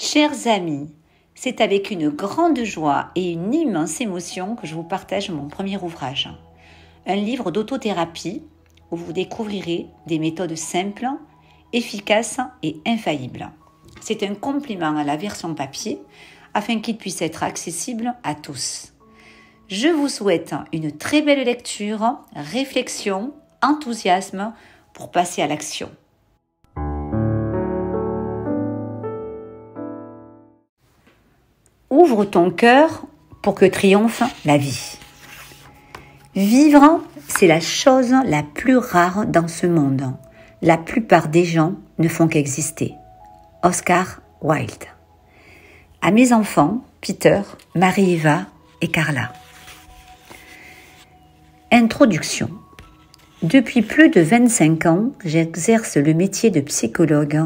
Chers amis, c'est avec une grande joie et une immense émotion que je vous partage mon premier ouvrage. Un livre d'autothérapie où vous découvrirez des méthodes simples, efficaces et infaillibles. C'est un complément à la version papier afin qu'il puisse être accessible à tous. Je vous souhaite une très belle lecture, réflexion, enthousiasme pour passer à l'action. Ouvre ton cœur pour que triomphe la vie. Vivre, c'est la chose la plus rare dans ce monde. La plupart des gens ne font qu'exister. Oscar Wilde. À mes enfants, Peter, Marie-Eva et Carla. Introduction. Depuis plus de 25 ans, j'exerce le métier de psychologue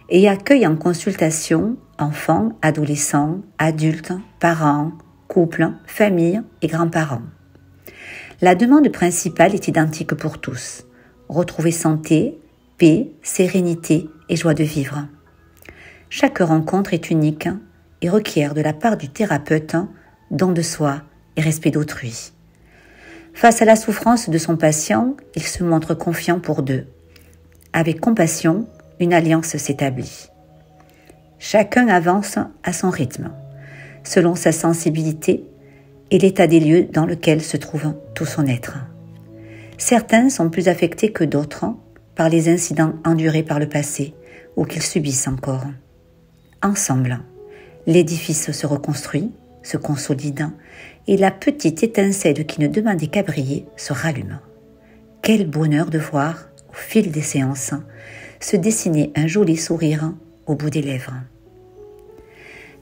et accueille en consultation enfants, adolescents, adultes, parents, couples, familles et grands-parents. La demande principale est identique pour tous. Retrouver santé, paix, sérénité et joie de vivre. Chaque rencontre est unique et requiert de la part du thérapeute don de soi et respect d'autrui. Face à la souffrance de son patient, il se montre confiant pour deux. Avec compassion, une alliance s'établit. Chacun avance à son rythme, selon sa sensibilité et l'état des lieux dans lequel se trouve tout son être. Certains sont plus affectés que d'autres par les incidents endurés par le passé ou qu'ils subissent encore. Ensemble, l'édifice se reconstruit, se consolide et la petite étincelle qui ne demandait qu'à briller se rallume. Quel bonheur de voir, au fil des séances, se dessiner un joli sourire au bout des lèvres.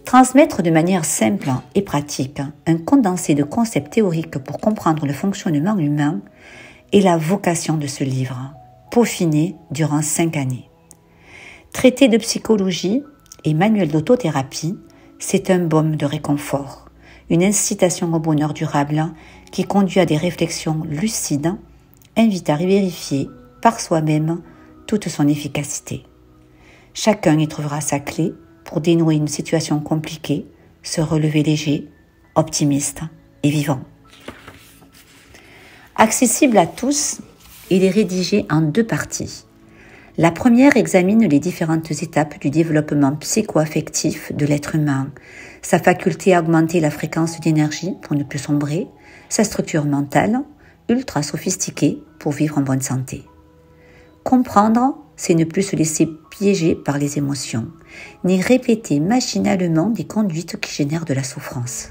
Transmettre de manière simple et pratique un condensé de concepts théoriques pour comprendre le fonctionnement humain est la vocation de ce livre, peaufiné durant 5 années. Traité de psychologie et manuel d'autothérapie, c'est un baume de réconfort, une incitation au bonheur durable qui conduit à des réflexions lucides, invite à vérifier par soi-même toute son efficacité. Chacun y trouvera sa clé pour dénouer une situation compliquée, se relever léger, optimiste et vivant. Accessible à tous, il est rédigé en 2 parties. La première examine les différentes étapes du développement psycho-affectif de l'être humain, sa faculté à augmenter la fréquence d'énergie pour ne plus sombrer, sa structure mentale, ultra sophistiquée pour vivre en bonne santé. Comprendre, c'est ne plus se laisser piéger par les émotions, ni répéter machinalement des conduites qui génèrent de la souffrance.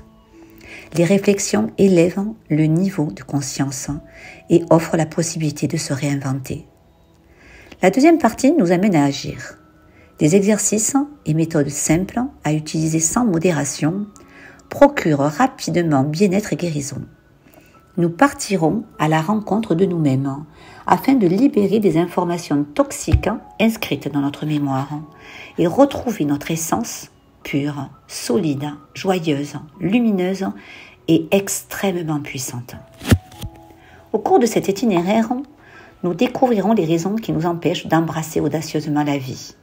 Les réflexions élèvent le niveau de conscience et offrent la possibilité de se réinventer. La deuxième partie nous amène à agir. Des exercices et méthodes simples à utiliser sans modération procurent rapidement bien-être et guérison. Nous partirons à la rencontre de nous-mêmes afin de libérer des informations toxiques inscrites dans notre mémoire et retrouver notre essence pure, solide, joyeuse, lumineuse et extrêmement puissante. Au cours de cet itinéraire, nous découvrirons les raisons qui nous empêchent d'embrasser audacieusement la vie.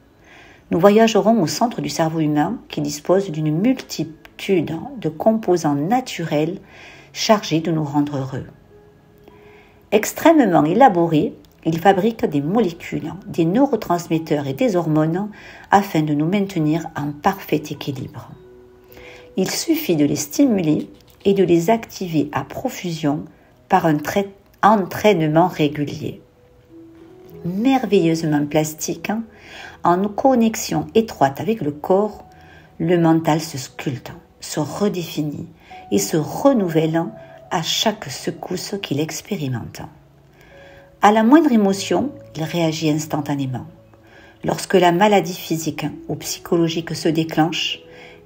Nous voyagerons au centre du cerveau humain qui dispose d'une multitude de composants naturels chargés de nous rendre heureux. Extrêmement élaborés, ils fabriquent des molécules, des neurotransmetteurs et des hormones afin de nous maintenir en parfait équilibre. Il suffit de les stimuler et de les activer à profusion par un entraînement régulier. Merveilleusement plastique, en connexion étroite avec le corps, le mental se sculpte, se redéfinit et se renouvelle à chaque secousse qu'il expérimente. À la moindre émotion, il réagit instantanément. Lorsque la maladie physique ou psychologique se déclenche,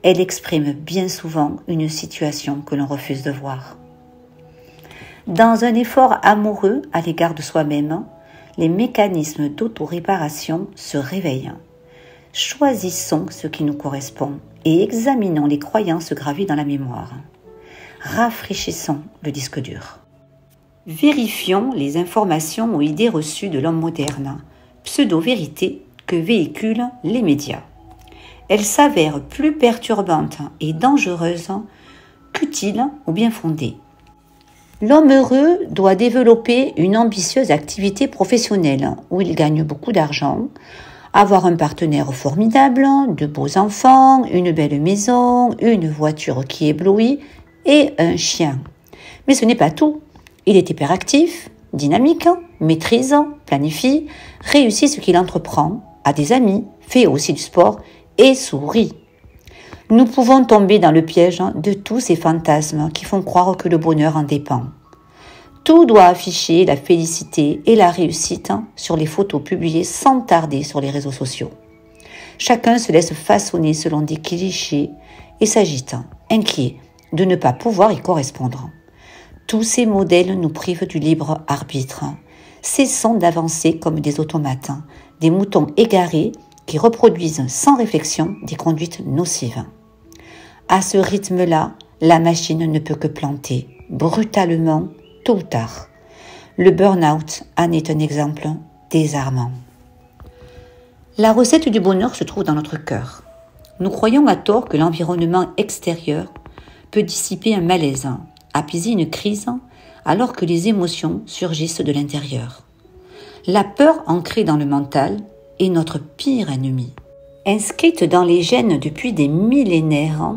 elle exprime bien souvent une situation que l'on refuse de voir. Dans un effort amoureux à l'égard de soi-même, les mécanismes d'autoréparation se réveillent. Choisissons ce qui nous correspond et examinons les croyances gravées dans la mémoire. Rafraîchissons le disque dur. Vérifions les informations ou idées reçues de l'homme moderne, pseudo-vérités que véhiculent les médias. elle s'avère plus perturbante et dangereuse qu'utile ou bien fondée. L'homme heureux doit développer une ambitieuse activité professionnelle où il gagne beaucoup d'argent, avoir un partenaire formidable, de beaux enfants, une belle maison, une voiture qui éblouit et un chien. Mais ce n'est pas tout. Il est hyperactif, dynamique, maîtrise, planifie, réussit ce qu'il entreprend, a des amis, fait aussi du sport et sourit. Nous pouvons tomber dans le piège de tous ces fantasmes qui font croire que le bonheur en dépend. Tout doit afficher la félicité et la réussite sur les photos publiées sans tarder sur les réseaux sociaux. Chacun se laisse façonner selon des clichés et s'agite, inquiet de ne pas pouvoir y correspondre. Tous ces modèles nous privent du libre arbitre. Cessons d'avancer comme des automates, des moutons égarés qui reproduisent sans réflexion des conduites nocives. À ce rythme-là, la machine ne peut que planter, brutalement, tôt ou tard. Le burn-out en est un exemple désarmant. La recette du bonheur se trouve dans notre cœur. Nous croyons à tort que l'environnement extérieur peut dissiper un malaise, apaiser une crise, alors que les émotions surgissent de l'intérieur. La peur ancrée dans le mental est notre pire ennemi. Inscrite dans les gènes depuis des millénaires,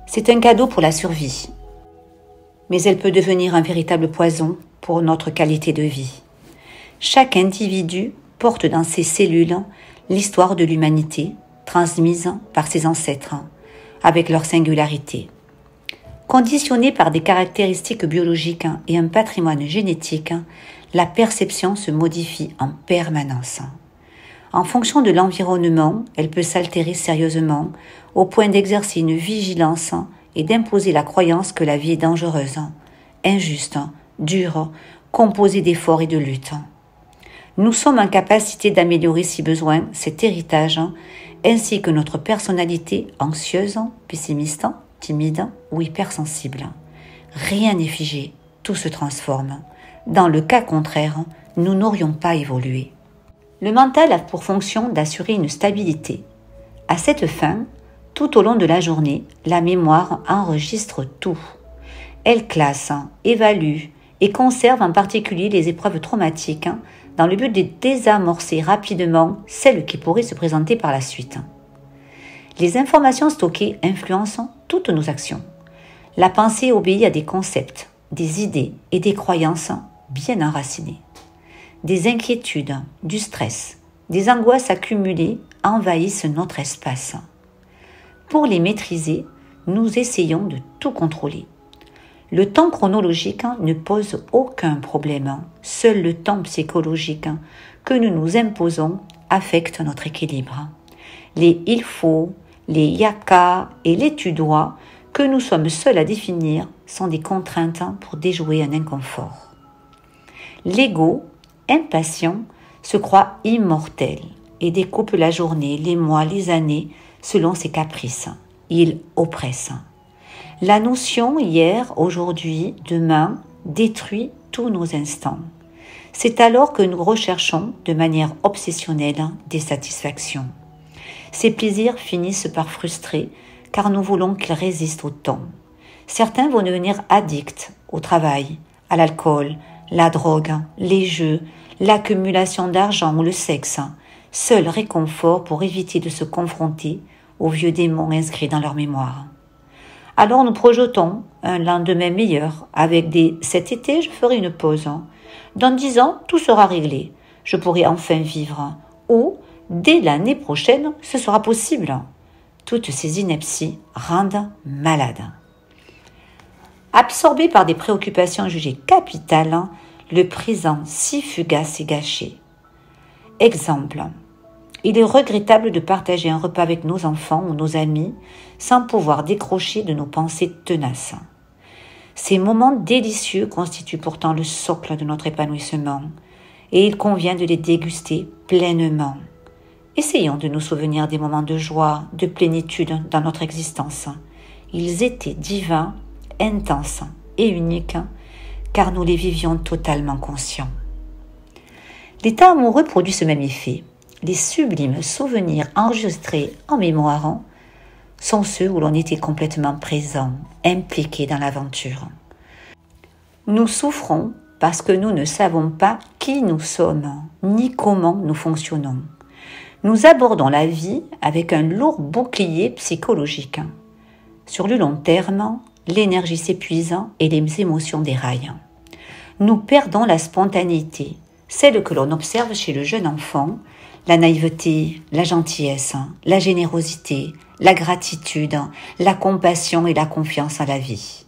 c'est un cadeau pour la survie. Mais elle peut devenir un véritable poison pour notre qualité de vie. Chaque individu porte dans ses cellules l'histoire de l'humanité, transmise par ses ancêtres, avec leur singularité. Conditionnée par des caractéristiques biologiques et un patrimoine génétique, la perception se modifie en permanence. En fonction de l'environnement, elle peut s'altérer sérieusement au point d'exercer une vigilance et d'imposer la croyance que la vie est dangereuse, injuste, dure, composée d'efforts et de luttes. Nous sommes en capacité d'améliorer si besoin cet héritage, ainsi que notre personnalité anxieuse, pessimiste, timide ou hypersensible. Rien n'est figé, tout se transforme. Dans le cas contraire, nous n'aurions pas évolué. Le mental a pour fonction d'assurer une stabilité. À cette fin, tout au long de la journée, la mémoire enregistre tout. Elle classe, évalue et conserve en particulier les épreuves traumatiques dans le but de désamorcer rapidement celles qui pourraient se présenter par la suite. Les informations stockées influencent toutes nos actions. La pensée obéit à des concepts, des idées et des croyances bien enracinées. Des inquiétudes, du stress, des angoisses accumulées envahissent notre espace. Pour les maîtriser, nous essayons de tout contrôler. Le temps chronologique ne pose aucun problème. Seul le temps psychologique que nous nous imposons affecte notre équilibre. Les il faut, les yaka et les tu dois que nous sommes seuls à définir sont des contraintes pour déjouer un inconfort. L'ego, impatient, se croit immortel et découpe la journée, les mois, les années selon ses caprices. Il oppresse. La notion hier, aujourd'hui, demain détruit tous nos instants. C'est alors que nous recherchons de manière obsessionnelle des satisfactions. Ces plaisirs finissent par frustrer car nous voulons qu'ils résistent au temps. Certains vont devenir addicts au travail, à l'alcool, la drogue, les jeux, l'accumulation d'argent ou le sexe, seul réconfort pour éviter de se confronter aux vieux démons inscrits dans leur mémoire. Alors nous projetons un lendemain meilleur avec des « cet été je ferai une pause », dans 10 ans tout sera réglé, je pourrai enfin vivre, ou dès l'année prochaine ce sera possible. Toutes ces inepties rendent malade. Absorbé par des préoccupations jugées capitales, le présent si fugace et gâché. Exemple. Il est regrettable de partager un repas avec nos enfants ou nos amis sans pouvoir décrocher de nos pensées tenaces. Ces moments délicieux constituent pourtant le socle de notre épanouissement et il convient de les déguster pleinement. Essayons de nous souvenir des moments de joie, de plénitude dans notre existence. Ils étaient divins, intenses et uniques car nous les vivions totalement conscients. L'état amoureux produit ce même effet. les sublimes souvenirs enregistrés en mémoire sont ceux où l'on était complètement présent, impliqué dans l'aventure. Nous souffrons parce que nous ne savons pas qui nous sommes, ni comment nous fonctionnons. Nous abordons la vie avec un lourd bouclier psychologique. Sur le long terme, l'énergie s'épuise et les émotions déraillent. Nous perdons la spontanéité, celle que l'on observe chez le jeune enfant, la naïveté, la gentillesse, la générosité, la gratitude, la compassion et la confiance en la vie.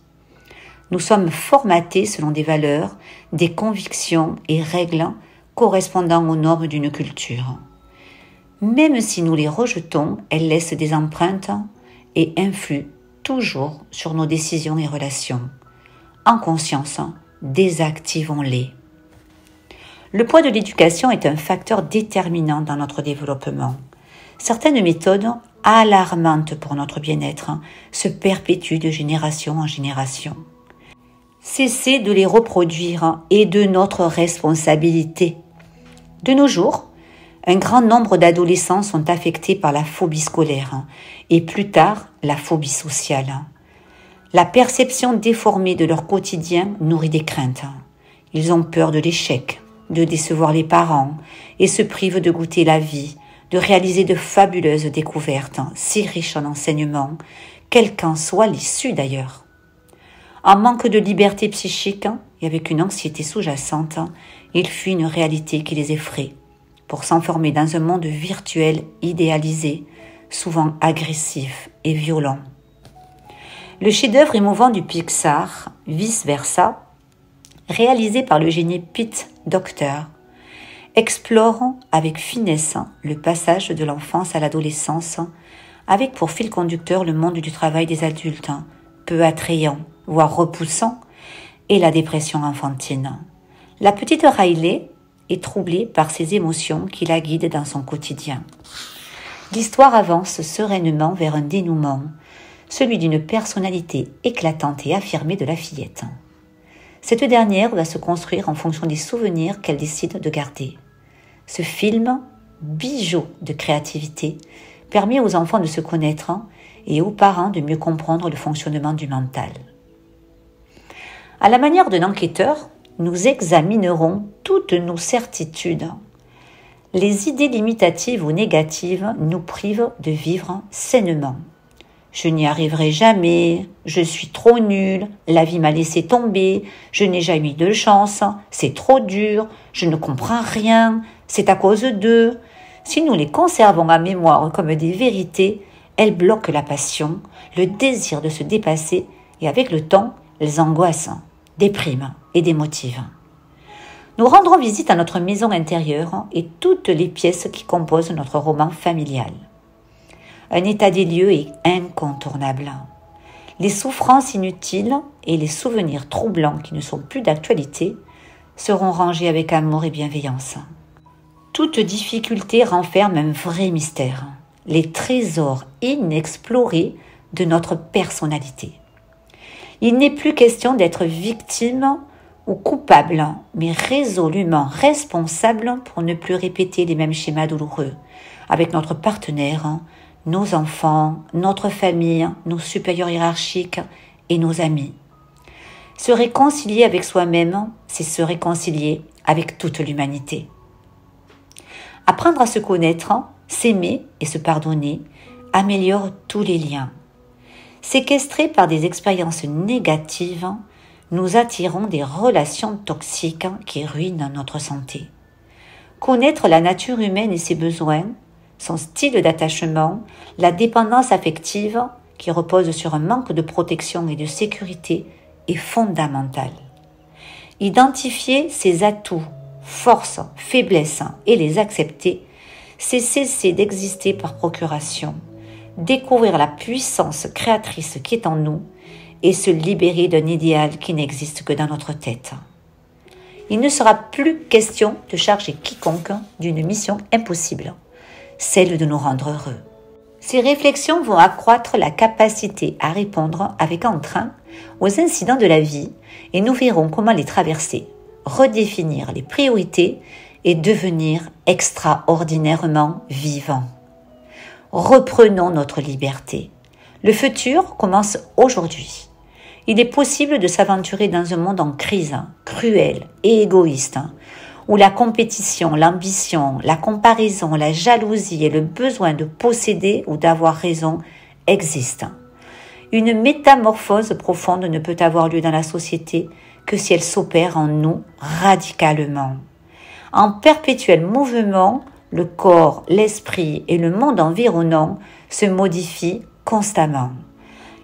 Nous sommes formatés selon des valeurs, des convictions et règles correspondant aux normes d'une culture. Même si nous les rejetons, elles laissent des empreintes et influent toujours sur nos décisions et relations. En conscience, désactivons-les. Le poids de l'éducation est un facteur déterminant dans notre développement. Certaines méthodes, alarmantes pour notre bien-être, se perpétuent de génération en génération. Cessez de les reproduire est de notre responsabilité. De nos jours, un grand nombre d'adolescents sont affectés par la phobie scolaire et plus tard la phobie sociale. La perception déformée de leur quotidien nourrit des craintes. Ils ont peur de l'échec, de décevoir les parents et se privent de goûter la vie, de réaliser de fabuleuses découvertes, si riches en enseignements, quelle qu'en soit l'issue d'ailleurs. En manque de liberté psychique et avec une anxiété sous-jacente, ils fuient une réalité qui les effraie, pour s'enfermer dans un monde virtuel idéalisé, souvent agressif et violent. Le chef-d'œuvre émouvant du Pixar, Vice Versa, réalisé par le génie Pete Docter, explore avec finesse le passage de l'enfance à l'adolescence, avec pour fil conducteur le monde du travail des adultes, peu attrayant, voire repoussant, et la dépression enfantine. La petite Riley est troublée par ces émotions qui la guident dans son quotidien. L'histoire avance sereinement vers un dénouement, celui d'une personnalité éclatante et affirmée de la fillette. Cette dernière va se construire en fonction des souvenirs qu'elle décide de garder. Ce film, bijou de créativité, permet aux enfants de se connaître et aux parents de mieux comprendre le fonctionnement du mental. À la manière d'un enquêteur, nous examinerons toutes nos certitudes. Les idées limitatives ou négatives nous privent de vivre sainement. Je n'y arriverai jamais, je suis trop nul, la vie m'a laissé tomber, je n'ai jamais eu de chance, c'est trop dur, je ne comprends rien, c'est à cause d'eux. Si nous les conservons à mémoire comme des vérités, elles bloquent la passion, le désir de se dépasser et avec le temps, elles angoissent, dépriment et démotivent. Nous rendrons visite à notre maison intérieure et toutes les pièces qui composent notre roman familial. Un état des lieux est incontournable. Les souffrances inutiles et les souvenirs troublants qui ne sont plus d'actualité seront rangés avec amour et bienveillance. Toute difficulté renferme un vrai mystère, les trésors inexplorés de notre personnalité. Il n'est plus question d'être victime ou coupable, mais résolument responsable pour ne plus répéter les mêmes schémas douloureux avec notre partenaire, nos enfants, notre famille, nos supérieurs hiérarchiques et nos amis. Se réconcilier avec soi-même, c'est se réconcilier avec toute l'humanité. Apprendre à se connaître, s'aimer et se pardonner améliore tous les liens. Séquestrés par des expériences négatives, nous attirons des relations toxiques qui ruinent notre santé. Connaître la nature humaine et ses besoins, son style d'attachement, la dépendance affective qui repose sur un manque de protection et de sécurité est fondamental. Identifier ses atouts, forces, faiblesses et les accepter, c'est cesser d'exister par procuration, découvrir la puissance créatrice qui est en nous et se libérer d'un idéal qui n'existe que dans notre tête. Il ne sera plus question de charger quiconque d'une mission impossible, celle de nous rendre heureux. Ces réflexions vont accroître la capacité à répondre avec entrain aux incidents de la vie et nous verrons comment les traverser, redéfinir les priorités et devenir extraordinairement vivants. Reprenons notre liberté. Le futur commence aujourd'hui. Il est possible de s'aventurer dans un monde en crise, cruel et égoïste, où la compétition, l'ambition, la comparaison, la jalousie et le besoin de posséder ou d'avoir raison existent. Une métamorphose profonde ne peut avoir lieu dans la société que si elle s'opère en nous radicalement. En perpétuel mouvement, le corps, l'esprit et le monde environnant se modifient constamment.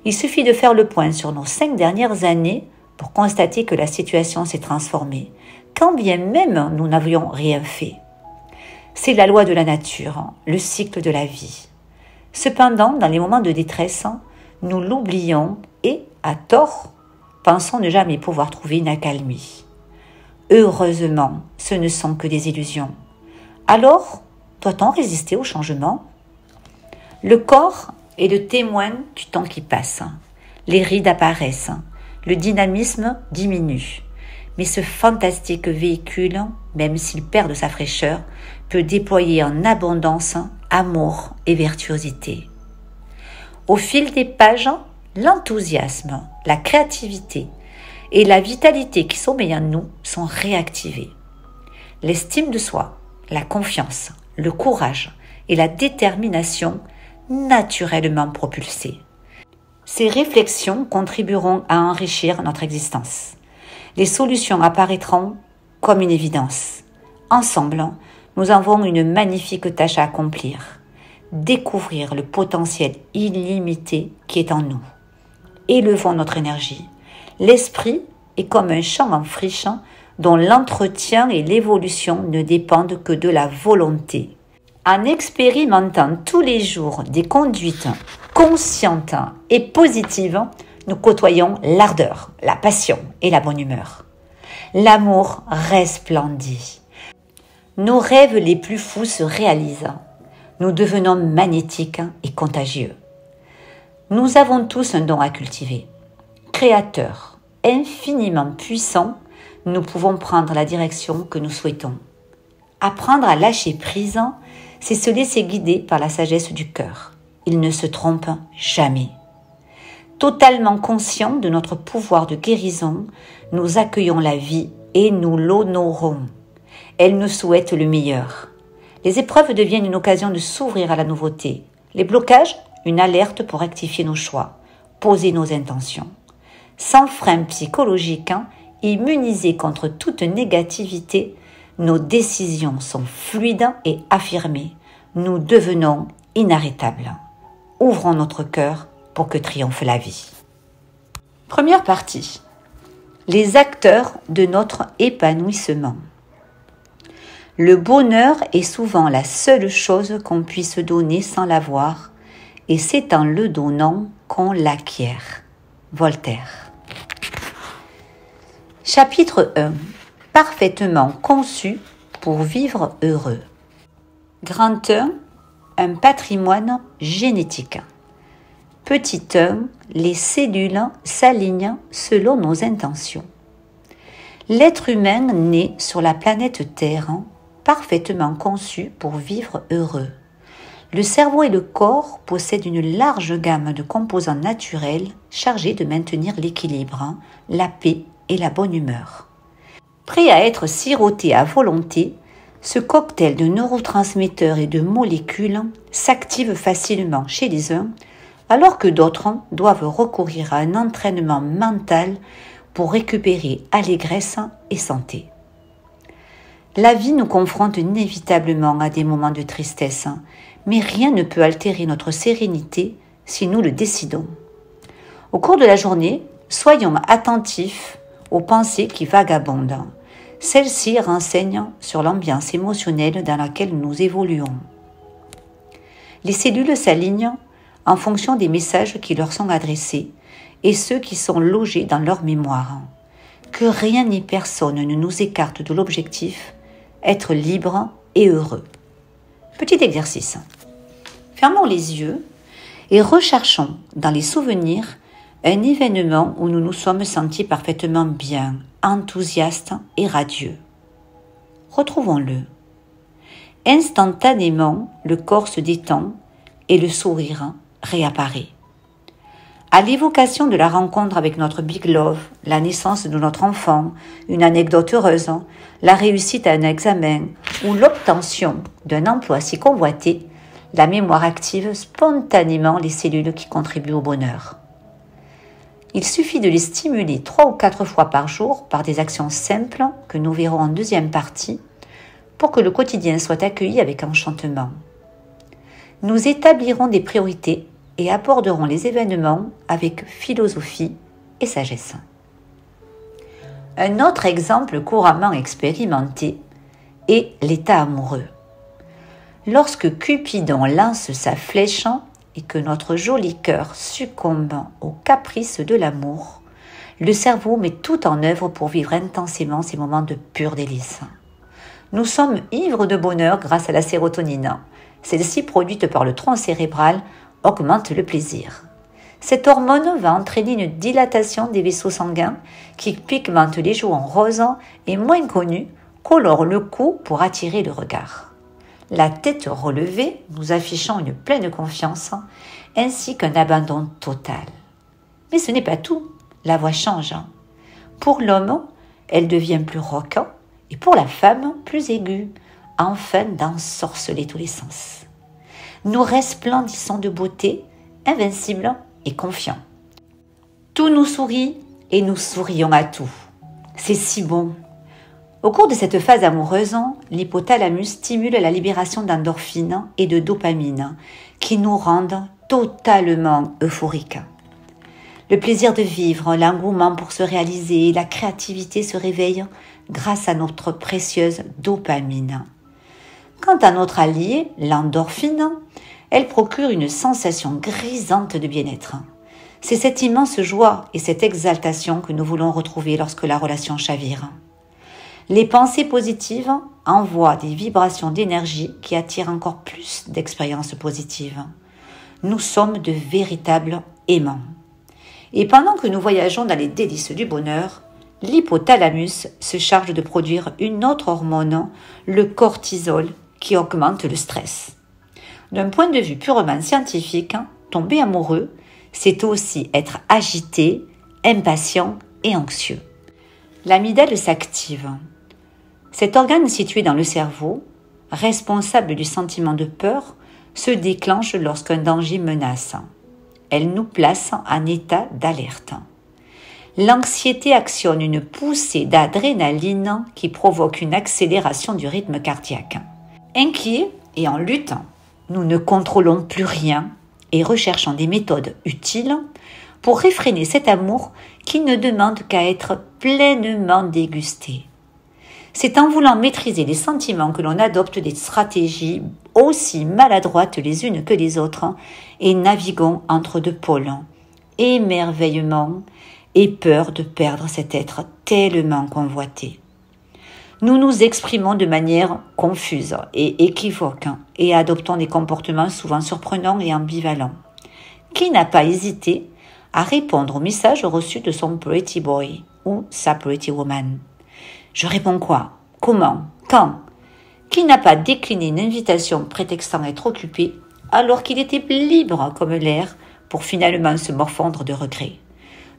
Il suffit de faire le point sur nos 5 dernières années pour constater que la situation s'est transformée, quand bien même nous n'avions rien fait. C'est la loi de la nature, le cycle de la vie. Cependant, dans les moments de détresse, nous l'oublions et, à tort, pensons ne jamais pouvoir trouver une accalmie. Heureusement, ce ne sont que des illusions. Alors, doit-on résister au changement ? Le corps est le témoin du temps qui passe. Les rides apparaissent, le dynamisme diminue. Mais ce fantastique véhicule, même s'il perd de sa fraîcheur, peut déployer en abondance amour et virtuosité. Au fil des pages, l'enthousiasme, la créativité et la vitalité qui sommeillent en nous sont réactivés. L'estime de soi, la confiance, le courage et la détermination naturellement propulsés. Ces réflexions contribueront à enrichir notre existence. Les solutions apparaîtront comme une évidence. Ensemble, nous avons une magnifique tâche à accomplir. Découvrir le potentiel illimité qui est en nous. Élevons notre énergie. L'esprit est comme un champ en friche dont l'entretien et l'évolution ne dépendent que de la volonté. En expérimentant tous les jours des conduites conscientes et positives, nous côtoyons l'ardeur, la passion et la bonne humeur. L'amour resplendit. Nos rêves les plus fous se réalisent. Nous devenons magnétiques et contagieux. Nous avons tous un don à cultiver. Créateurs, infiniment puissants, nous pouvons prendre la direction que nous souhaitons. Apprendre à lâcher prise, c'est se laisser guider par la sagesse du cœur. Il ne se trompe jamais. Totalement conscients de notre pouvoir de guérison, nous accueillons la vie et nous l'honorons. Elle nous souhaite le meilleur. Les épreuves deviennent une occasion de s'ouvrir à la nouveauté. Les blocages, une alerte pour rectifier nos choix, poser nos intentions. Sans frein psychologique, immunisés contre toute négativité, nos décisions sont fluides et affirmées. Nous devenons inarrêtables. Ouvrons notre cœur pour que triomphe la vie. Première partie. Les acteurs de notre épanouissement. Le bonheur est souvent la seule chose qu'on puisse donner sans l'avoir, et c'est en le donnant qu'on l'acquiert. Voltaire. Chapitre 1. Parfaitement conçu pour vivre heureux. Grand 1. Un patrimoine génétique. Petit 1. Les cellules s'alignent selon nos intentions. L'être humain naît sur la planète Terre, parfaitement conçu pour vivre heureux. Le cerveau et le corps possèdent une large gamme de composants naturels chargés de maintenir l'équilibre, la paix et la bonne humeur. Prêt à être siroté à volonté, ce cocktail de neurotransmetteurs et de molécules s'active facilement chez les uns, alors que d'autres doivent recourir à un entraînement mental pour récupérer allégresse et santé. La vie nous confronte inévitablement à des moments de tristesse, mais rien ne peut altérer notre sérénité si nous le décidons. Au cours de la journée, soyons attentifs aux pensées qui vagabondent. Celles-ci renseignent sur l'ambiance émotionnelle dans laquelle nous évoluons. Les cellules s'alignent en fonction des messages qui leur sont adressés et ceux qui sont logés dans leur mémoire. Que rien ni personne ne nous écarte de l'objectif, être libre et heureux. Petit exercice. Fermons les yeux et recherchons dans les souvenirs un événement où nous nous sommes sentis parfaitement bien, enthousiastes et radieux. Retrouvons-le. Instantanément, le corps se détend et le sourire réapparaît. À l'évocation de la rencontre avec notre Big Love, la naissance de notre enfant, une anecdote heureuse, la réussite à un examen ou l'obtention d'un emploi si convoité, la mémoire active spontanément les cellules qui contribuent au bonheur. Il suffit de les stimuler 3 ou 4 fois par jour par des actions simples que nous verrons en deuxième partie pour que le quotidien soit accueilli avec enchantement. Nous établirons des priorités et aborderons les événements avec philosophie et sagesse. Un autre exemple couramment expérimenté est l'état amoureux. Lorsque Cupidon lance sa flèche et que notre joli cœur succombe aux caprices de l'amour, le cerveau met tout en œuvre pour vivre intensément ces moments de pur délice. Nous sommes ivres de bonheur grâce à la sérotonine. Celle-ci, produite par le tronc cérébral, augmente le plaisir. Cette hormone va entraîner une dilatation des vaisseaux sanguins qui pigmente les joues en rose et, moins connu, colore le cou pour attirer le regard. La tête relevée, nous affichant une pleine confiance, ainsi qu'un abandon total. Mais ce n'est pas tout, la voix change. Pour l'homme, elle devient plus rauque et pour la femme, plus aiguë, afin d'ensorceler tous les sens. Nous resplendissons de beauté, invincibles et confiants. Tout nous sourit et nous sourions à tout. C'est si bon. Au cours de cette phase amoureuse, l'hypothalamus stimule la libération d'endorphines et de dopamine qui nous rendent totalement euphoriques. Le plaisir de vivre, l'engouement pour se réaliser, la créativité se réveillent grâce à notre précieuse dopamine. Quant à notre allié, l'endorphine, elle procure une sensation grisante de bien-être. C'est cette immense joie et cette exaltation que nous voulons retrouver lorsque la relation chavire. Les pensées positives envoient des vibrations d'énergie qui attirent encore plus d'expériences positives. Nous sommes de véritables aimants. Et pendant que nous voyageons dans les délices du bonheur, l'hypothalamus se charge de produire une autre hormone, le cortisol, qui augmente le stress. D'un point de vue purement scientifique, tomber amoureux, c'est aussi être agité, impatient et anxieux. L'amygdale s'active. Cet organe situé dans le cerveau, responsable du sentiment de peur, se déclenche lorsqu'un danger menace. Elle nous place en état d'alerte. L'anxiété actionne une poussée d'adrénaline qui provoque une accélération du rythme cardiaque. Inquiets et en lutte, nous ne contrôlons plus rien et recherchons des méthodes utiles pour réfréner cet amour qui ne demande qu'à être pleinement dégusté. C'est en voulant maîtriser les sentiments que l'on adopte des stratégies aussi maladroites les unes que les autres et naviguons entre deux pôles, émerveillement et peur de perdre cet être tellement convoité. Nous nous exprimons de manière confuse et équivoque et adoptons des comportements souvent surprenants et ambivalents. Qui n'a pas hésité à répondre au message reçu de son pretty boy ou sa pretty woman? Je réponds quoi? Comment? Quand? Qui n'a pas décliné une invitation prétextant être occupé alors qu'il était libre comme l'air pour finalement se morfondre de regret?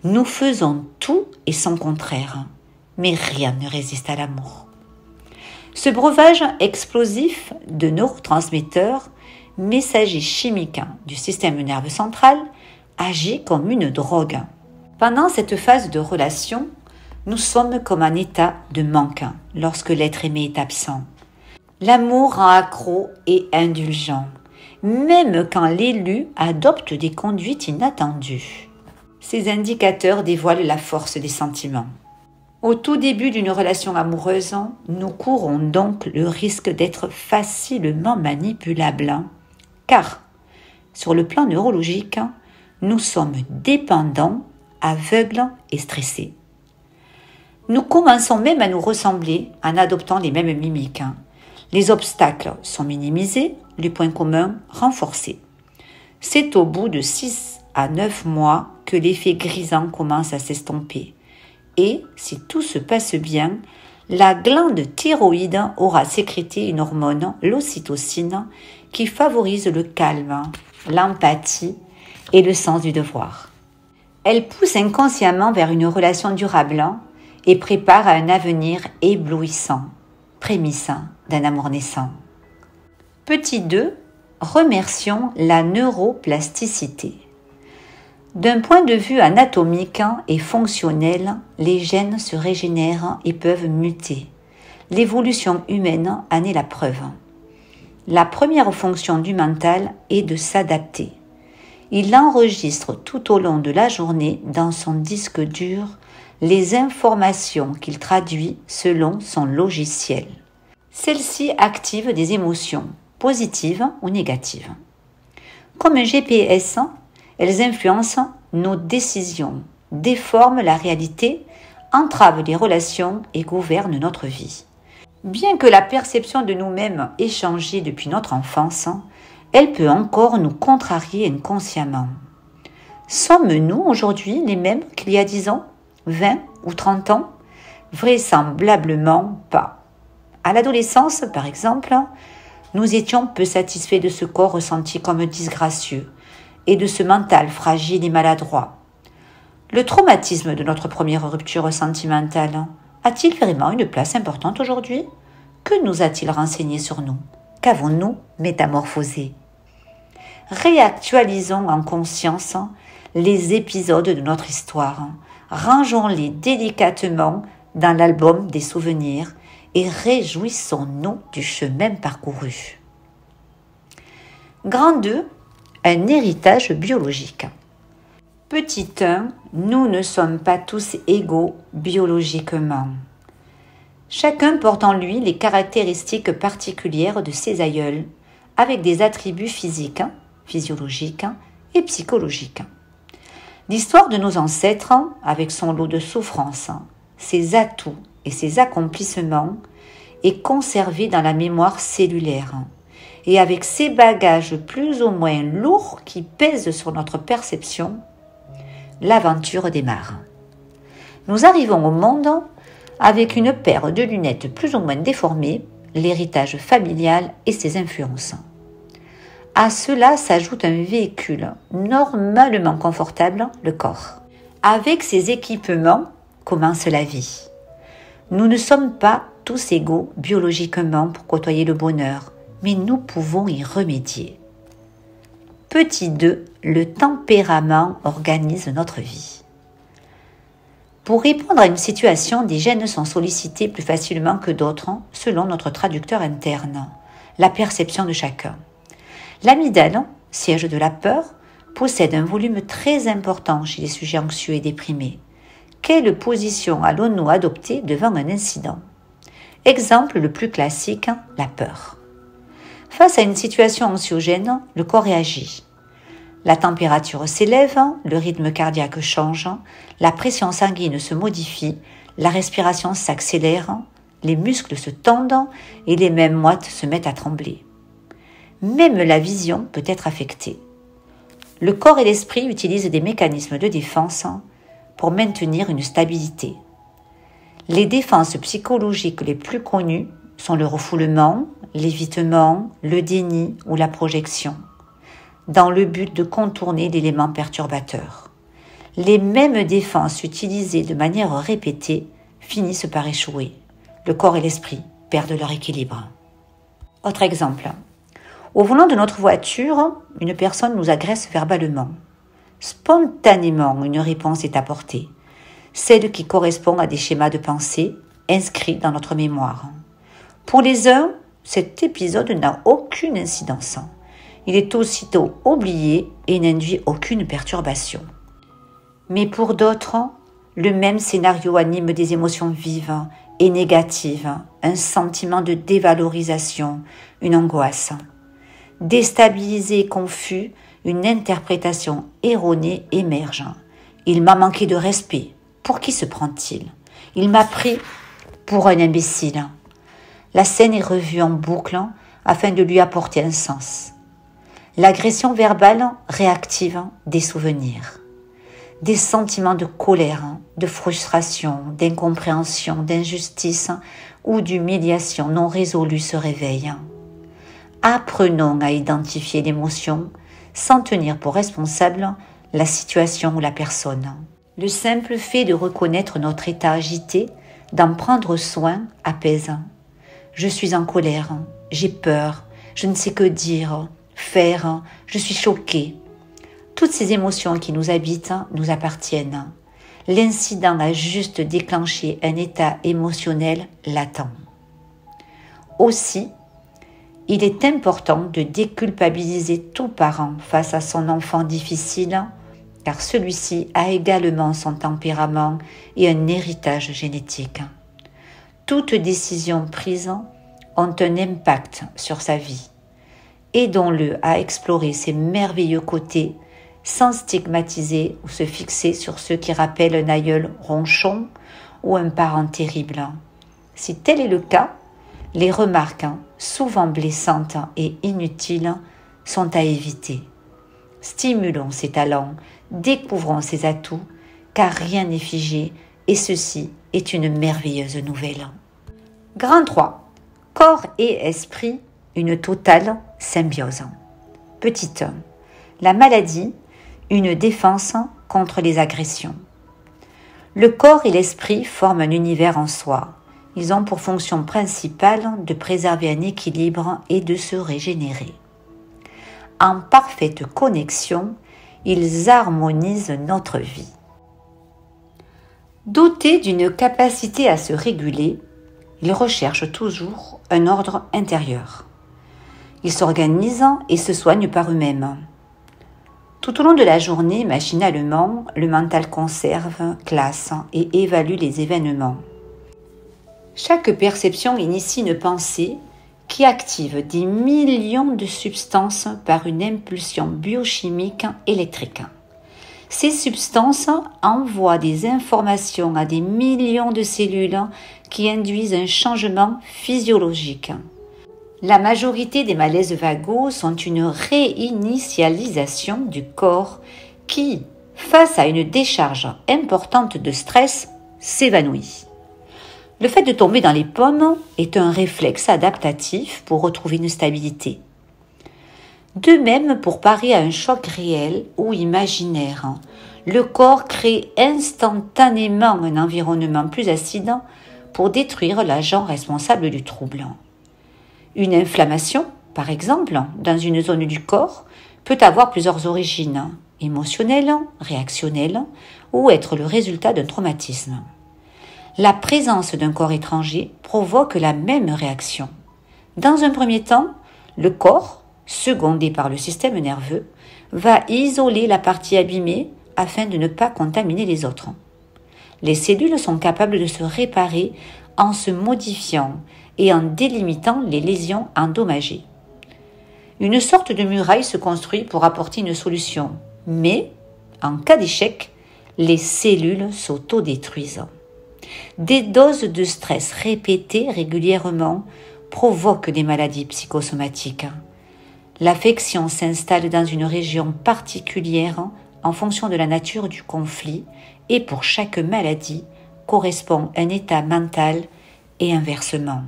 Nous faisons tout et son contraire, mais rien ne résiste à l'amour. Ce breuvage explosif de neurotransmetteurs, messagers chimiques du système nerveux central, agit comme une drogue. Pendant cette phase de relation, nous sommes comme en état de manque lorsque l'être aimé est absent. L'amour rend accro et indulgent, même quand l'élu adopte des conduites inattendues. Ces indicateurs dévoilent la force des sentiments. Au tout début d'une relation amoureuse, nous courons donc le risque d'être facilement manipulables, car, sur le plan neurologique, nous sommes dépendants, aveugles et stressés. Nous commençons même à nous ressembler en adoptant les mêmes mimiques. Les obstacles sont minimisés, les points communs renforcés. C'est au bout de 6 à 9 mois que l'effet grisant commence à s'estomper. Et, si tout se passe bien, La glande thyroïde aura sécrété une hormone, l'ocytocine, qui favorise le calme, l'empathie et le sens du devoir. Elle pousse inconsciemment vers une relation durable et prépare à un avenir éblouissant, prémissant d'un amour naissant. Petit 2, remercions la neuroplasticité. D'un point de vue anatomique et fonctionnel, les gènes se régénèrent et peuvent muter. L'évolution humaine en est la preuve. La première fonction du mental est de s'adapter. Il enregistre tout au long de la journée dans son disque dur les informations qu'il traduit selon son logiciel. Celles-ci activent des émotions, positives ou négatives. Comme un GPS, elles influencent nos décisions, déforment la réalité, entravent les relations et gouvernent notre vie. Bien que la perception de nous-mêmes ait changé depuis notre enfance, elle peut encore nous contrarier inconsciemment. Sommes-nous aujourd'hui les mêmes qu'il y a 10 ans, 20 ou 30 ans? Vraisemblablement pas. À l'adolescence, par exemple, nous étions peu satisfaits de ce corps ressenti comme disgracieux et de ce mental fragile et maladroit. Le traumatisme de notre première rupture sentimentale a-t-il vraiment une place importante aujourd'hui? Que nous a-t-il renseigné sur nous? Qu'avons-nous métamorphosé? Réactualisons en conscience les épisodes de notre histoire, rangeons-les délicatement dans l'album des souvenirs et réjouissons-nous du chemin parcouru. Grand 2, un héritage biologique. Petit 1, nous ne sommes pas tous égaux biologiquement. Chacun porte en lui les caractéristiques particulières de ses aïeuls, avec des attributs physiques, physiologiques et psychologiques. L'histoire de nos ancêtres, avec son lot de souffrances, ses atouts et ses accomplissements, est conservée dans la mémoire cellulaire, et avec ces bagages plus ou moins lourds qui pèsent sur notre perception, l'aventure démarre. Nous arrivons au monde avec une paire de lunettes plus ou moins déformées, l'héritage familial et ses influences. À cela s'ajoute un véhicule normalement confortable, le corps. Avec ses équipements commence la vie. Nous ne sommes pas tous égaux biologiquement pour côtoyer le bonheur, mais nous pouvons y remédier. Petit 2, le tempérament organise notre vie. Pour répondre à une situation, des gènes sont sollicités plus facilement que d'autres selon notre traducteur interne, la perception de chacun. L'amygdale, siège de la peur, possède un volume très important chez les sujets anxieux et déprimés. Quelle position allons-nous adopter devant un incident? Exemple le plus classique, la peur. Face à une situation anxiogène, le corps réagit. La température s'élève, le rythme cardiaque change, la pression sanguine se modifie, la respiration s'accélère, les muscles se tendent et les mêmes moites se mettent à trembler. Même la vision peut être affectée. Le corps et l'esprit utilisent des mécanismes de défense pour maintenir une stabilité. Les défenses psychologiques les plus connues sont le refoulement, l'évitement, le déni ou la projection, dans le but de contourner l'élément perturbateur. Les mêmes défenses utilisées de manière répétée finissent par échouer. Le corps et l'esprit perdent leur équilibre. Autre exemple. Au volant de notre voiture, une personne nous agresse verbalement. Spontanément, une réponse est apportée, celle qui correspond à des schémas de pensée inscrits dans notre mémoire. Pour les uns, cet épisode n'a aucune incidence. Il est aussitôt oublié et n'induit aucune perturbation. Mais pour d'autres, le même scénario anime des émotions vives et négatives, un sentiment de dévalorisation, une angoisse. Déstabilisé et confus, une interprétation erronée émerge. Il m'a manqué de respect. Pour qui se prend-il? Il m'a pris pour un imbécile. La scène est revue en boucle afin de lui apporter un sens. L'agression verbale réactive des souvenirs. Des sentiments de colère, de frustration, d'incompréhension, d'injustice ou d'humiliation non résolus se réveillent. Apprenons à identifier l'émotion sans tenir pour responsable la situation ou la personne. Le simple fait de reconnaître notre état agité, d'en prendre soin, apaise. Je suis en colère, j'ai peur, je ne sais que dire, faire, je suis choquée. Toutes ces émotions qui nous habitent nous appartiennent. L'incident a juste déclenché un état émotionnel latent. Aussi, il est important de déculpabiliser tout parent face à son enfant difficile, car celui-ci a également son tempérament et un héritage génétique. Toutes décisions prises ont un impact sur sa vie. Aidons-le à explorer ses merveilleux côtés sans stigmatiser ou se fixer sur ceux qui rappellent un aïeul ronchon ou un parent terrible. Si tel est le cas, les remarques, souvent blessantes et inutiles, sont à éviter. Stimulons ses talents, découvrons ses atouts, car rien n'est figé et ceci est une merveilleuse nouvelle. Grand 3. Corps et esprit, une totale symbiose. Petit 1. La maladie, une défense contre les agressions. Le corps et l'esprit forment un univers en soi. Ils ont pour fonction principale de préserver un équilibre et de se régénérer. En parfaite connexion, ils harmonisent notre vie. Dotés d'une capacité à se réguler, ils recherchent toujours un ordre intérieur. Ils s'organisent et se soignent par eux-mêmes. Tout au long de la journée, machinalement, le mental conserve, classe et évalue les événements. Chaque perception initie une pensée qui active des millions de substances par une impulsion biochimique électrique. Ces substances envoient des informations à des millions de cellules qui induisent un changement physiologique. La majorité des malaises vagos sont une réinitialisation du corps qui, face à une décharge importante de stress, s'évanouit. Le fait de tomber dans les pommes est un réflexe adaptatif pour retrouver une stabilité. De même, pour parer à un choc réel ou imaginaire, le corps crée instantanément un environnement plus acide pour détruire l'agent responsable du trouble. Une inflammation, par exemple, dans une zone du corps, peut avoir plusieurs origines, émotionnelles, réactionnelles, ou être le résultat d'un traumatisme. La présence d'un corps étranger provoque la même réaction. Dans un premier temps, le corps, secondé par le système nerveux, va isoler la partie abîmée afin de ne pas contaminer les autres. Les cellules sont capables de se réparer en se modifiant et en délimitant les lésions endommagées. Une sorte de muraille se construit pour apporter une solution, mais, en cas d'échec, les cellules s'autodétruisent. Des doses de stress répétées régulièrement provoquent des maladies psychosomatiques. L'affection s'installe dans une région particulière en fonction de la nature du conflit et pour chaque maladie correspond un état mental et inversement.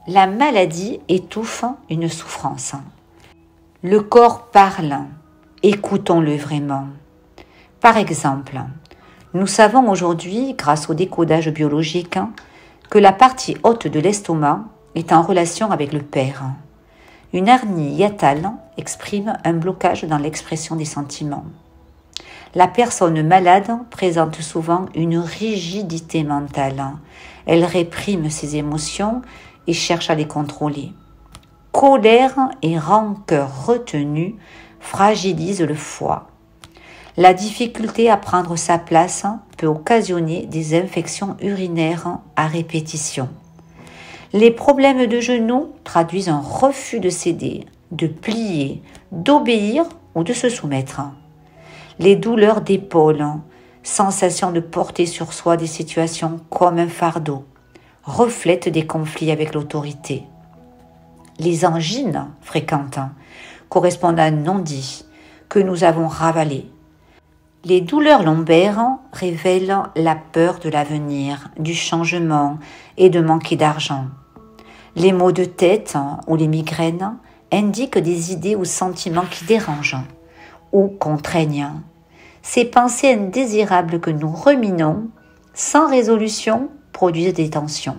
La maladie étouffe une souffrance. Le corps parle, écoutons-le vraiment. Par exemple, nous savons aujourd'hui, grâce au décodage biologique, que la partie haute de l'estomac est en relation avec le père. Une hernie hiatale exprime un blocage dans l'expression des sentiments. La personne malade présente souvent une rigidité mentale. Elle réprime ses émotions et cherche à les contrôler. Colère et rancœur retenues fragilisent le foie. La difficulté à prendre sa place peut occasionner des infections urinaires à répétition. Les problèmes de genoux traduisent un refus de céder, de plier, d'obéir ou de se soumettre. Les douleurs d'épaule, sensation de porter sur soi des situations comme un fardeau, reflètent des conflits avec l'autorité. Les angines fréquentes correspondent à un non-dit que nous avons ravalé. Les douleurs lombaires révèlent la peur de l'avenir, du changement et de manquer d'argent. Les maux de tête ou les migraines indiquent des idées ou sentiments qui dérangent ou contraignent. Ces pensées indésirables que nous ruminons sans résolution produisent des tensions.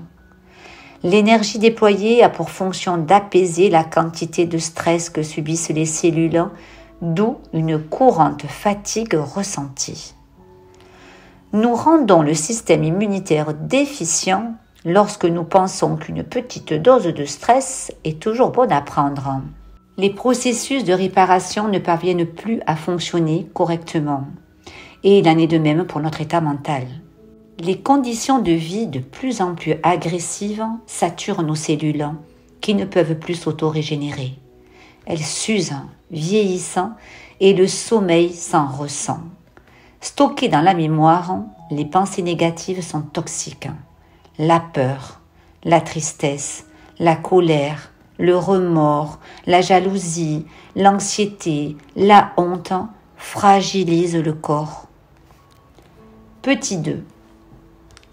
L'énergie déployée a pour fonction d'apaiser la quantité de stress que subissent les cellules, d'où une courante fatigue ressentie. Nous rendons le système immunitaire déficient lorsque nous pensons qu'une petite dose de stress est toujours bonne à prendre. Les processus de réparation ne parviennent plus à fonctionner correctement, et il en est de même pour notre état mental. Les conditions de vie de plus en plus agressives saturent nos cellules, qui ne peuvent plus s'auto-régénérer. Elles s'usent, vieillissent, et le sommeil s'en ressent. Stockées dans la mémoire, les pensées négatives sont toxiques. La peur, la tristesse, la colère, le remords, la jalousie, l'anxiété, la honte fragilisent le corps. Petit 2.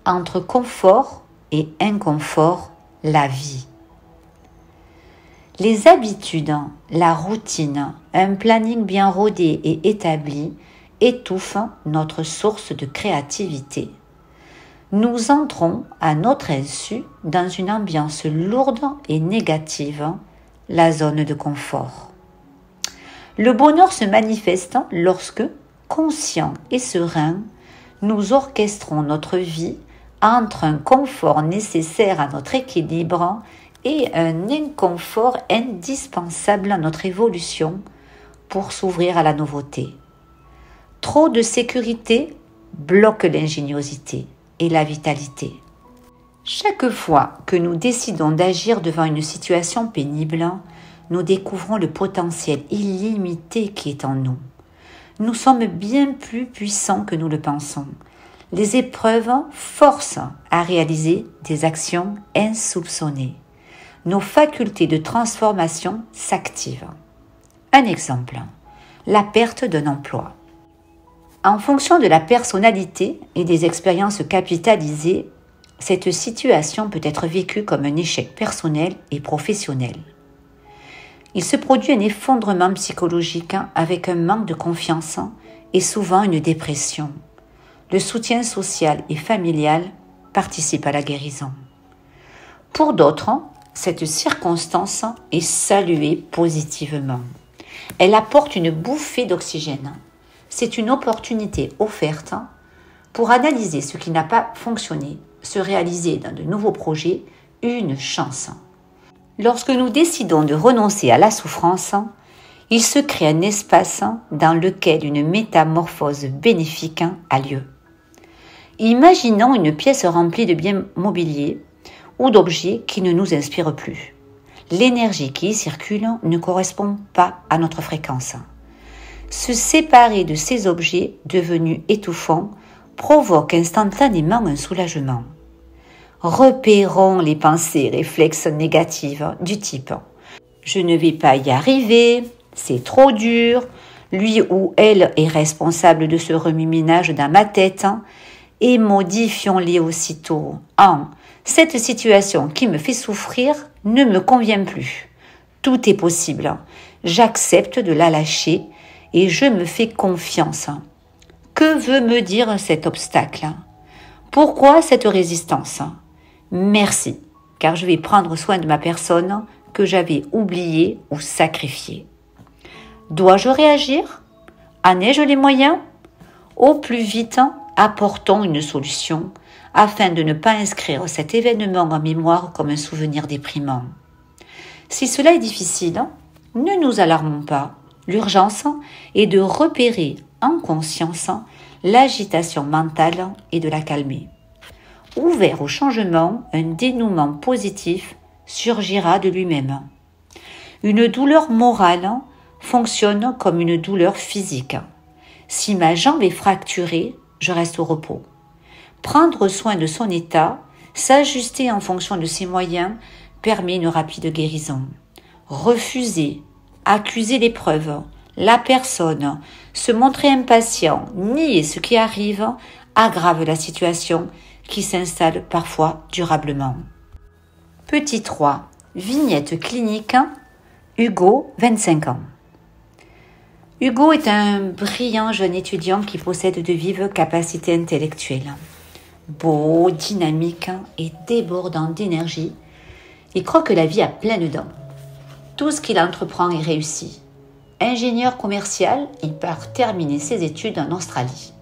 Entre confort et inconfort, la vie. Les habitudes, la routine, un planning bien rodé et établi étouffent notre source de créativité. Nous entrons à notre insu dans une ambiance lourde et négative, la zone de confort. Le bonheur se manifeste lorsque, conscients et sereins, nous orchestrons notre vie entre un confort nécessaire à notre équilibre et un inconfort indispensable à notre évolution pour s'ouvrir à la nouveauté. Trop de sécurité bloque l'ingéniosité et la vitalité. Chaque fois que nous décidons d'agir devant une situation pénible, nous découvrons le potentiel illimité qui est en nous. Nous sommes bien plus puissants que nous le pensons. Les épreuves forcent à réaliser des actions insoupçonnées. Nos facultés de transformation s'activent. Un exemple, la perte d'un emploi. En fonction de la personnalité et des expériences capitalisées, cette situation peut être vécue comme un échec personnel et professionnel. Il se produit un effondrement psychologique avec un manque de confiance et souvent une dépression. Le soutien social et familial participe à la guérison. Pour d'autres, cette circonstance est saluée positivement. Elle apporte une bouffée d'oxygène. C'est une opportunité offerte pour analyser ce qui n'a pas fonctionné, se réaliser dans de nouveaux projets, une chance. Lorsque nous décidons de renoncer à la souffrance, il se crée un espace dans lequel une métamorphose bénéfique a lieu. Imaginons une pièce remplie de biens mobiliers ou d'objets qui ne nous inspirent plus. L'énergie qui y circule ne correspond pas à notre fréquence. Se séparer de ces objets devenus étouffants provoque instantanément un soulagement. Repérons les pensées réflexes négatives du type « Je ne vais pas y arriver, c'est trop dur, lui ou elle est responsable de ce remue-ménage dans ma tête » et modifions-les aussitôt en « Cette situation qui me fait souffrir ne me convient plus. Tout est possible. J'accepte de la lâcher et je me fais confiance. Que veut me dire cet obstacle? Pourquoi cette résistance? Merci, car je vais prendre soin de ma personne que j'avais oubliée ou sacrifiée. Dois-je réagir? En ai-je les moyens? Au plus vite, apportons une solution afin de ne pas inscrire cet événement en mémoire comme un souvenir déprimant. Si cela est difficile, ne nous alarmons pas. L'urgence est de repérer en conscience l'agitation mentale et de la calmer. Ouvert au changement, un dénouement positif surgira de lui-même. Une douleur morale fonctionne comme une douleur physique. Si ma jambe est fracturée, je reste au repos. Prendre soin de son état, s'ajuster en fonction de ses moyens, permet une rapide guérison. Refuser, accuser l'épreuve, La personne se montrer impatient, nier ce qui arrive, aggrave la situation qui s'installe parfois durablement. Petit 3. Vignette clinique. Hugo, 25 ans. Hugo est un brillant jeune étudiant qui possède de vives capacités intellectuelles. Beau, dynamique et débordant d'énergie, il croit que la vie a plein de dents. Tout ce qu'il entreprend est réussi. Ingénieur commercial, il part terminer ses études en Australie.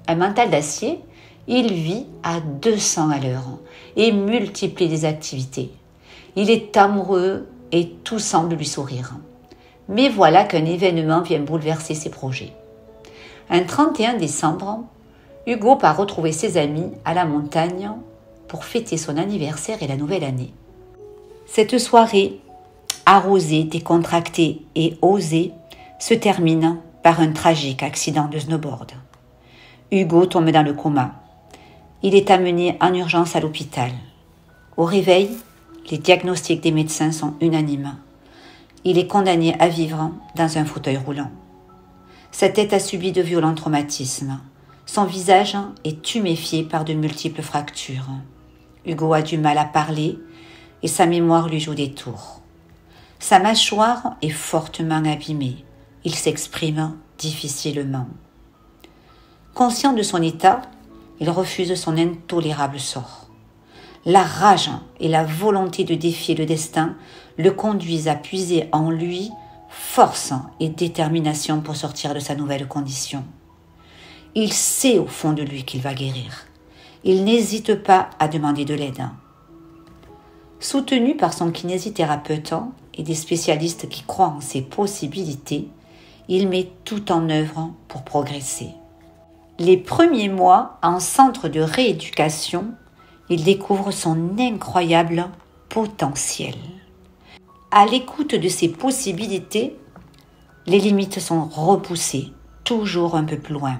Un mental d'acier, il vit à 200 à l'heure et multiplie les activités. Il est amoureux et tout semble lui sourire. Mais voilà qu'un événement vient bouleverser ses projets. Un 31 décembre, Hugo part retrouver ses amis à la montagne pour fêter son anniversaire et la nouvelle année. Cette soirée, arrosée, décontractée et osée, se termine par un tragique accident de snowboard. Hugo tombe dans le coma. Il est amené en urgence à l'hôpital. Au réveil, les diagnostics des médecins sont unanimes. Il est condamné à vivre dans un fauteuil roulant. Sa tête a subi de violents traumatismes. Son visage est tuméfié par de multiples fractures. Hugo a du mal à parler et sa mémoire lui joue des tours. Sa mâchoire est fortement abîmée. Il s'exprime difficilement. Conscient de son état, il refuse son intolérable sort. La rage et la volonté de défier le destin le conduisent à puiser en lui force et détermination pour sortir de sa nouvelle condition. Il sait au fond de lui qu'il va guérir. Il n'hésite pas à demander de l'aide. Soutenu par son kinésithérapeute et des spécialistes qui croient en ses possibilités, il met tout en œuvre pour progresser. Les premiers mois en centre de rééducation, il découvre son incroyable potentiel. À l'écoute de ses possibilités, les limites sont repoussées, toujours un peu plus loin.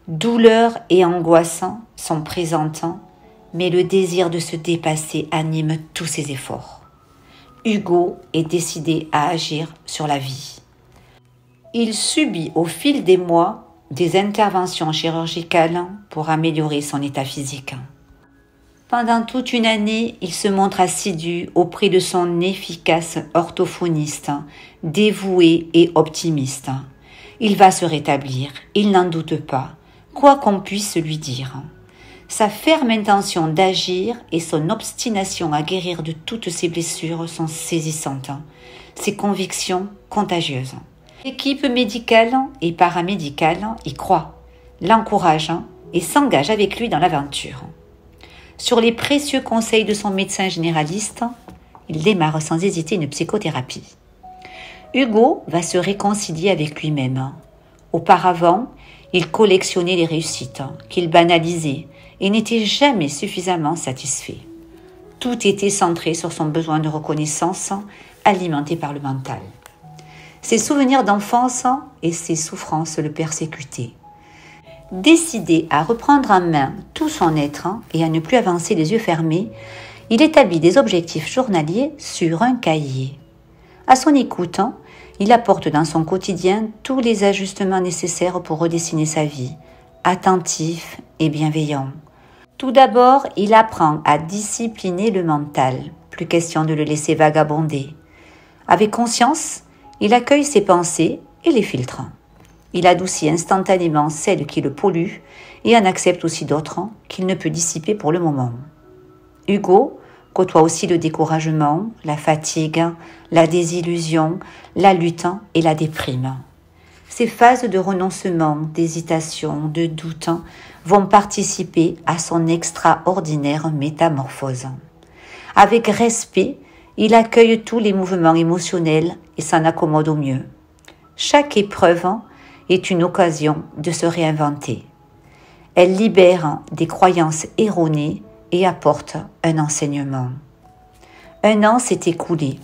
Douleur et angoisse sont présentes, mais le désir de se dépasser anime tous ses efforts. Hugo est décidé à agir sur la vie. Il subit au fil des mois des interventions chirurgicales pour améliorer son état physique. Pendant toute une année, il se montre assidu auprès de son efficace orthophoniste, dévoué et optimiste. Il va se rétablir, il n'en doute pas, quoi qu'on puisse lui dire. Sa ferme intention d'agir et son obstination à guérir de toutes ses blessures sont saisissantes, ses convictions contagieuses. L'équipe médicale et paramédicale y croit, l'encourage et s'engage avec lui dans l'aventure. Sur les précieux conseils de son médecin généraliste, il démarre sans hésiter une psychothérapie. Hugo va se réconcilier avec lui-même. Auparavant, il collectionnait les réussites qu'il banalisait et n'était jamais suffisamment satisfait. Tout était centré sur son besoin de reconnaissance, alimenté par le mental. Ses souvenirs d'enfance et ses souffrances le persécutaient. Décidé à reprendre en main tout son être et à ne plus avancer les yeux fermés, il établit des objectifs journaliers sur un cahier. À son écoute, il apporte dans son quotidien tous les ajustements nécessaires pour redessiner sa vie, attentif et bienveillant. Tout d'abord, il apprend à discipliner le mental, plus question de le laisser vagabonder. Avec conscience, il accueille ses pensées et les filtre. Il adoucit instantanément celles qui le polluent et en accepte aussi d'autres qu'il ne peut dissiper pour le moment. Hugo côtoie aussi le découragement, la fatigue, la désillusion, la lutte et la déprime. Ces phases de renoncement, d'hésitation, de doute vont participer à son extraordinaire métamorphose. Avec respect, il accueille tous les mouvements émotionnels et s'en accommode au mieux. Chaque épreuve est une occasion de se réinventer. Elle libère des croyances erronées et apporte un enseignement. Un an s'est écoulé.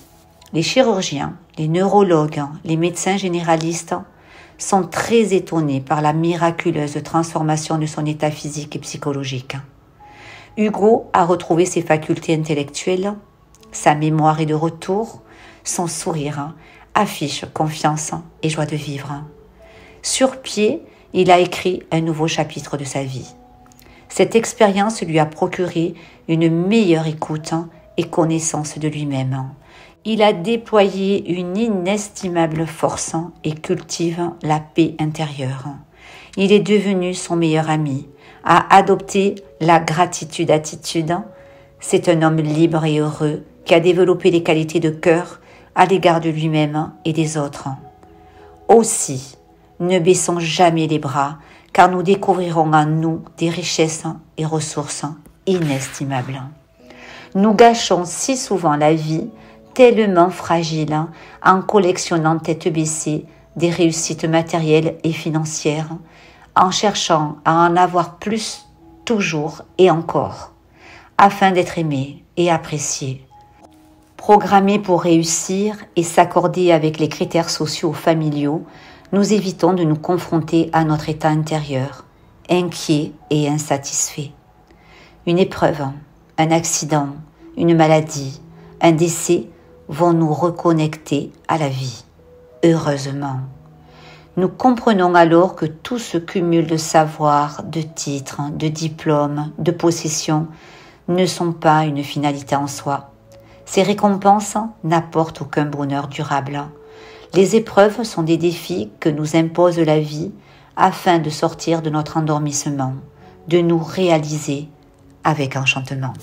Les chirurgiens, les neurologues, les médecins généralistes sont très étonnés par la miraculeuse transformation de son état physique et psychologique. Hugo a retrouvé ses facultés intellectuelles, sa mémoire est de retour, son sourire affiche confiance et joie de vivre. Sur pied, il a écrit un nouveau chapitre de sa vie. Cette expérience lui a procuré une meilleure écoute et connaissance de lui-même. Il a déployé une inestimable force et cultive la paix intérieure. Il est devenu son meilleur ami, a adopté la gratitude-attitude. C'est un homme libre et heureux qui a développé les qualités de cœur à l'égard de lui-même et des autres. Aussi, ne baissons jamais les bras, car nous découvrirons en nous des richesses et ressources inestimables. Nous gâchons si souvent la vie, tellement fragile, en collectionnant tête baissée des réussites matérielles et financières, en cherchant à en avoir plus, toujours et encore, afin d'être aimé et apprécié. Programmés pour réussir et s'accorder avec les critères sociaux ou familiaux, nous évitons de nous confronter à notre état intérieur, inquiet et insatisfait. Une épreuve, un accident, une maladie, un décès vont nous reconnecter à la vie, heureusement. Nous comprenons alors que tout ce cumul de savoir, de titres, de diplômes, de possessions ne sont pas une finalité en soi. Ces récompenses n'apportent aucun bonheur durable. Les épreuves sont des défis que nous impose la vie afin de sortir de notre endormissement, de nous réaliser avec enchantement.